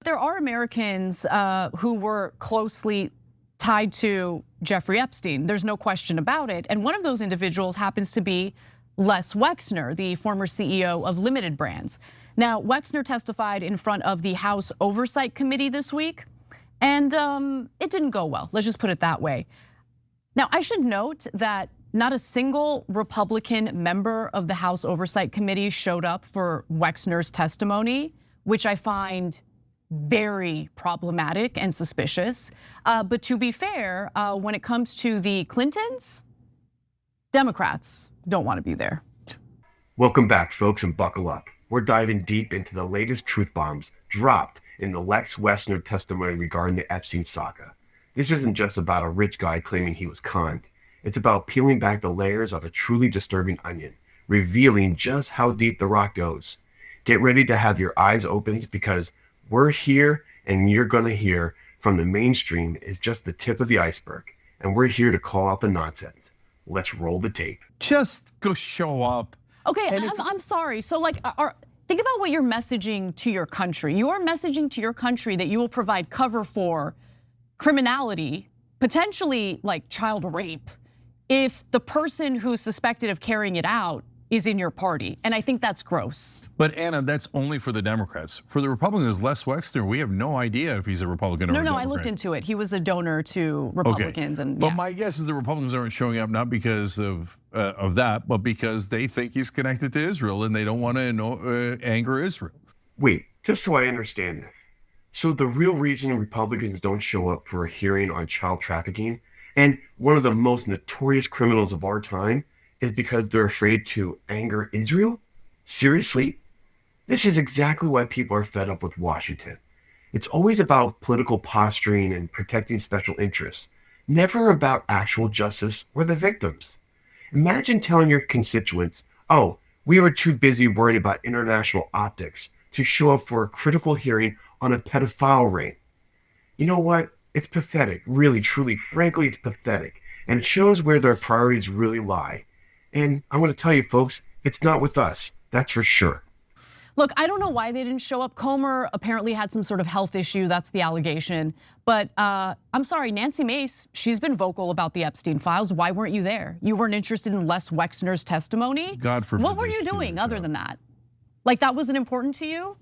there are Americans who were closely tied to Jeffrey Epstein. There's no question about it. And one of those individuals happens to be Les Wexner, the former CEO of Limited Brands. Now, Wexner testified in front of the House Oversight Committee this week, and it didn't go well. Let's just put it that way. Now, I should note that not a single Republican member of the House Oversight Committee showed up for Wexner's testimony, which I find very problematic and suspicious. But to be fair, when it comes to the Clintons, Democrats don't want to be there. Welcome back, folks, and buckle up. We're diving deep into the latest truth bombs dropped in the Les Wexner testimony regarding the Epstein saga. This isn't just about a rich guy claiming he was conned. It's about peeling back the layers of a truly disturbing onion, revealing just how deep the rock goes. Get ready to have your eyes opened, because we're here and you're gonna hear from the mainstream is just the tip of the iceberg. And we're here to call out the nonsense. Let's roll the tape. Just go show up. Okay, I'm sorry. So like, think about what you're messaging to your country. You are messaging to your country that you will provide cover for criminality, potentially like child rape, if the person who's suspected of carrying it out is in your party. And I think that's gross. But Anna, that's only for the Democrats. For the Republicans, Les Wexner, we have no idea if he's a Republican or a Democrat. No, I looked into it. He was a donor to Republicans. Okay. And but my guess is the Republicans aren't showing up not because of that, but because they think he's connected to Israel and they don't want to anger Israel. Wait, just so I understand this. So the real reason Republicans don't show up for a hearing on child trafficking and one of the most notorious criminals of our time is because they're afraid to anger Israel? Seriously? This is exactly why people are fed up with Washington. It's always about political posturing and protecting special interests, never about actual justice or the victims. Imagine telling your constituents, oh, we were too busy worrying about international optics to show up for a critical hearing on a pedophile ring. You know what? It's pathetic, really, truly, frankly, it's pathetic. And it shows where their priorities really lie. And I'm gonna tell you folks, it's not with us, that's for sure. Look, I don't know why they didn't show up. Comer apparently had some sort of health issue, that's the allegation. But I'm sorry, Nancy Mace, she's been vocal about the Epstein files. Why weren't you there? You weren't interested in Les Wexner's testimony? God forbid. What were you doing other than that? Like that wasn't important to you?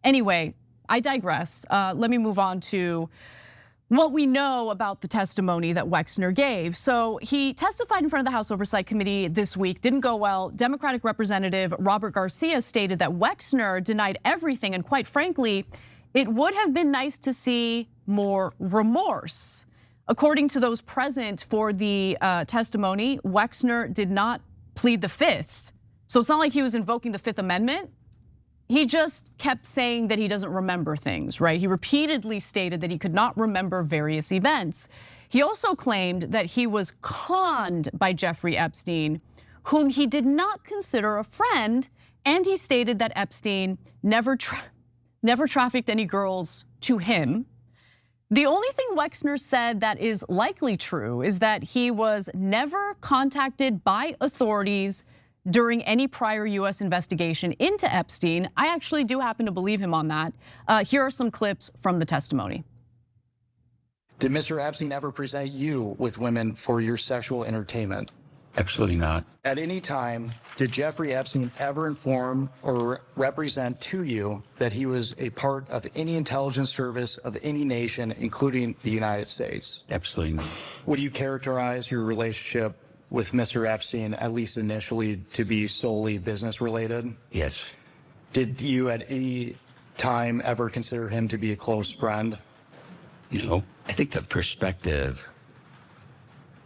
Anyway, I digress. Let me move on to what we know about the testimony that Wexner gave. So he testified in front of the House Oversight Committee this week, didn't go well. Democratic Representative Robert Garcia stated that Wexner denied everything, and quite frankly, it would have been nice to see more remorse. According to those present for the testimony, Wexner did not plead the Fifth. So it's not like he was invoking the Fifth Amendment. He just kept saying that he doesn't remember things, right? He repeatedly stated that he could not remember various events. He also claimed that he was conned by Jeffrey Epstein, whom he did not consider a friend, and he stated that Epstein never trafficked any girls to him. The only thing Wexner said that is likely true is that he was never contacted by authorities during any prior US investigation into Epstein. I actually do happen to believe him on that. Here are some clips from the testimony. Did Mr. Epstein ever present you with women for your sexual entertainment? Absolutely not. At any time, did Jeffrey Epstein ever inform or represent to you that he was a part of any intelligence service of any nation, including the United States? Absolutely not. Would you characterize your relationship with Mr. Epstein, at least initially, to be solely business related? Yes. Did you at any time ever consider him to be a close friend? No. I think the perspective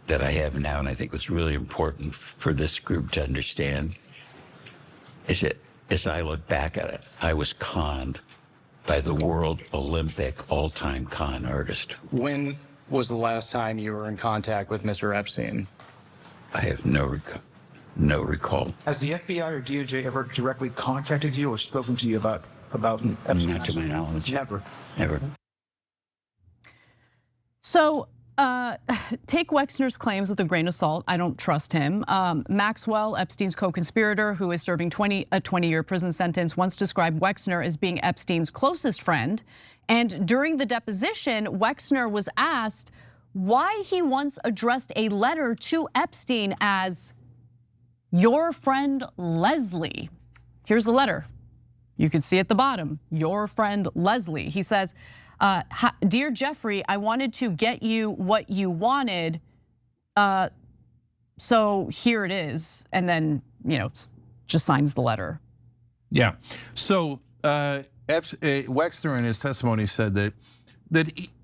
that I have now, and I think what's really important for this group to understand, is that as I look back at it, I was conned by the world Olympic all-time con artist. When was the last time you were in contact with Mr. Epstein? I have no recall. Has the FBI or DOJ ever directly contacted you or spoken to you about Epstein? Not to my knowledge. Never. Never. So take Wexner's claims with a grain of salt. I don't trust him. Maxwell, Epstein's co-conspirator, who is serving a 20-year prison sentence, once described Wexner as being Epstein's closest friend. And during the deposition, Wexner was asked why he once addressed a letter to Epstein as your friend Leslie. Here's the letter. You can see at the bottom, your friend Leslie. He says, dear Jeffrey, I wanted to get you what you wanted. So here it is. And then, just signs the letter. Yeah. So Wexner in his testimony said that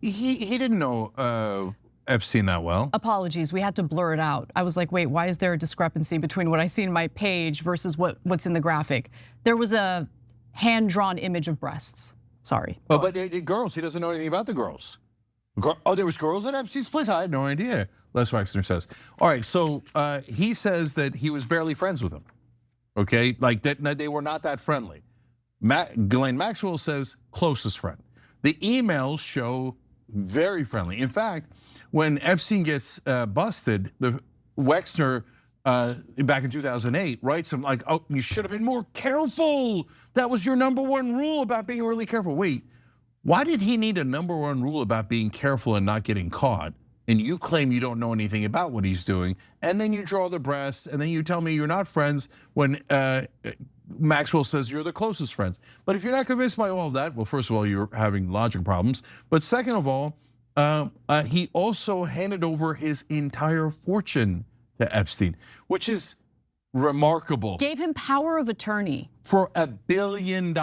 he didn't know Epstein that well. Apologies, we had to blur it out. I was like, wait, why is there a discrepancy between what I see in my page versus what's in the graphic? There was a hand-drawn image of breasts. Sorry. Oh, but girls, he doesn't know anything about the girls. Oh, there was girls at Epstein's place? I had no idea, Les Wexner says. All right, so he says that he was barely friends with him. Okay, like that they were not that friendly. Ghislaine Maxwell says closest friend. The emails show very friendly. In fact, when Epstein gets busted, the Wexner back in 2008 writes him like, oh, you should have been more careful. That was your #1 rule about being really careful. Wait, why did he need a #1 rule about being careful and not getting caught? And you claim you don't know anything about what he's doing, and then you draw the breasts, and then you tell me you're not friends when Maxwell says you're the closest friends. But if you're not convinced by all of that, well, first of all, you're having logic problems. But second of all, he also handed over his entire fortune to Epstein, which is remarkable. Gave him power of attorney. For $1 billion.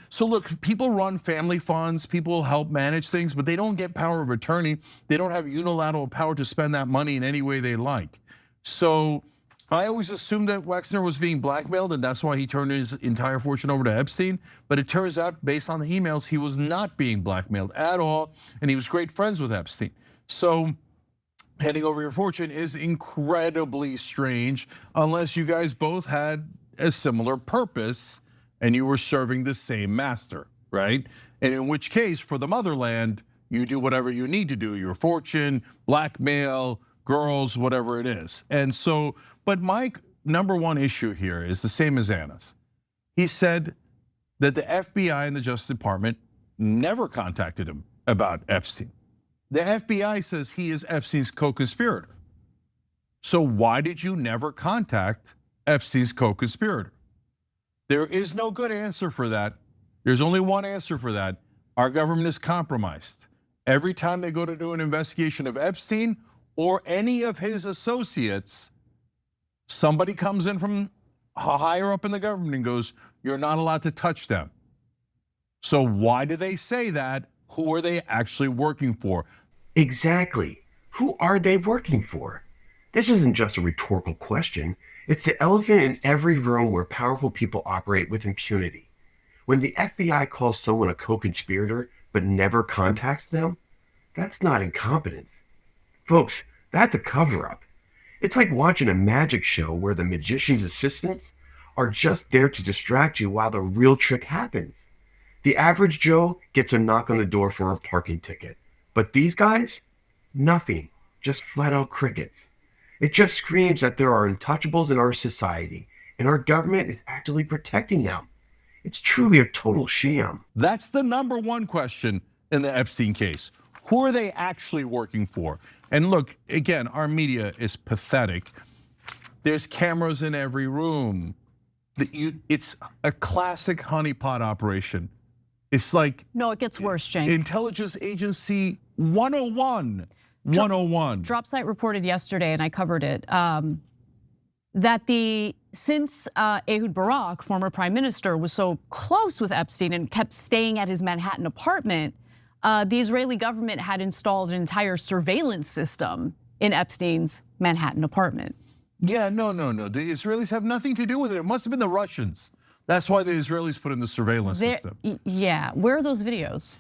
So look, people run family funds, people help manage things, but they don't get power of attorney. They don't have unilateral power to spend that money in any way they like. So I always assumed that Wexner was being blackmailed and that's why he turned his entire fortune over to Epstein. But it turns out, based on the emails, he was not being blackmailed at all, and he was great friends with Epstein. So handing over your fortune is incredibly strange unless you guys both had a similar purpose and you were serving the same master, right? And in which case, for the motherland, you do whatever you need to do, your fortune, blackmail, girls, whatever it is. And so, but my #1 issue here is the same as Anna's. He said that the FBI and the Justice Department never contacted him about Epstein. The FBI says he is Epstein's co-conspirator. So why did you never contact Epstein's co-conspirator? There is no good answer for that. There's only one answer for that. Our government is compromised. Every time they go to do an investigation of Epstein or any of his associates, somebody comes in from higher up in the government and goes, you're not allowed to touch them. So why do they say that? Who are they actually working for? Exactly. Who are they working for? This isn't just a rhetorical question. It's the elephant in every room where powerful people operate with impunity. When the FBI calls someone a co-conspirator but never contacts them, that's not incompetence. Folks, that's a cover-up. It's like watching a magic show where the magician's assistants are just there to distract you while the real trick happens. The average Joe gets a knock on the door for a parking ticket. But these guys, nothing, just flat out crickets. It just screams that there are untouchables in our society, and our government is actively protecting them. It's truly a total sham. That's the #1 question in the Epstein case. Who are they actually working for? And look, again, our media is pathetic. There's cameras in every room. It's a classic honeypot operation. It's like— No, it gets worse, Cenk. Intelligence Agency 101. 101. Dropsite reported yesterday, and I covered it, that since Ehud Barak, former prime minister, was so close with Epstein and kept staying at his Manhattan apartment, the Israeli government had installed an entire surveillance system in Epstein's Manhattan apartment. Yeah, no. The Israelis have nothing to do with it. It must have been the Russians. That's why the Israelis put in the surveillance system. Yeah, where are those videos?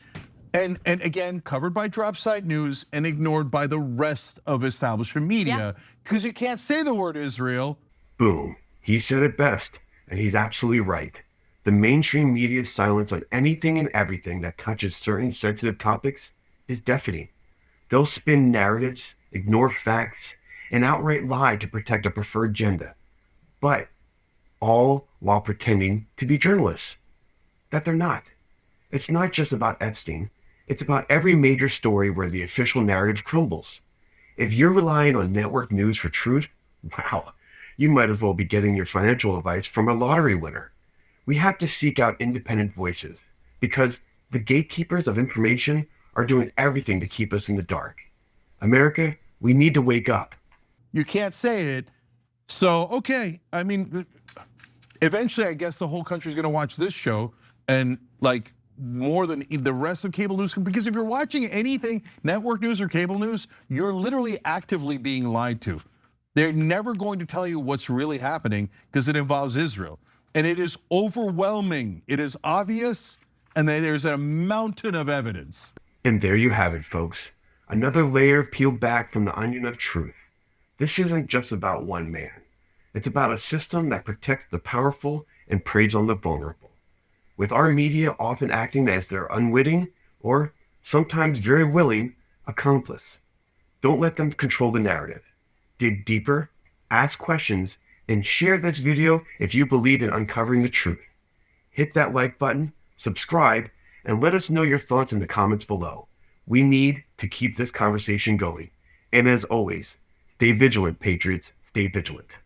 And again, covered by Dropsite News and ignored by the rest of establishment media, because you can't say the word Israel. Boom. He said it best, and he's absolutely right. The mainstream media's silence on anything and everything that touches certain sensitive topics is deafening. They'll spin narratives, ignore facts, and outright lie to protect a preferred agenda. But all while pretending to be journalists that they're not. It's not just about Epstein. It's about every major story where the official narrative crumbles. If you're relying on network news for truth, wow, you might as well be getting your financial advice from a lottery winner. We have to seek out independent voices because the gatekeepers of information are doing everything to keep us in the dark. America, we need to wake up. You can't say it. So, okay, I mean, eventually I guess the whole country's gonna watch this show and like more than the rest of cable news, because if you're watching anything, network news or cable news, you're literally actively being lied to. They're never going to tell you what's really happening because it involves Israel. And it is overwhelming, it is obvious, and there's a mountain of evidence. And there you have it, folks. Another layer peeled back from the onion of truth. This isn't just about one man. It's about a system that protects the powerful and preys on the vulnerable. With our media often acting as their unwitting, or sometimes very willing, accomplice. Don't let them control the narrative. Dig deeper, ask questions, and share this video if you believe in uncovering the truth. Hit that like button, subscribe, and let us know your thoughts in the comments below. We need to keep this conversation going. And as always, stay vigilant, Patriots. Stay vigilant.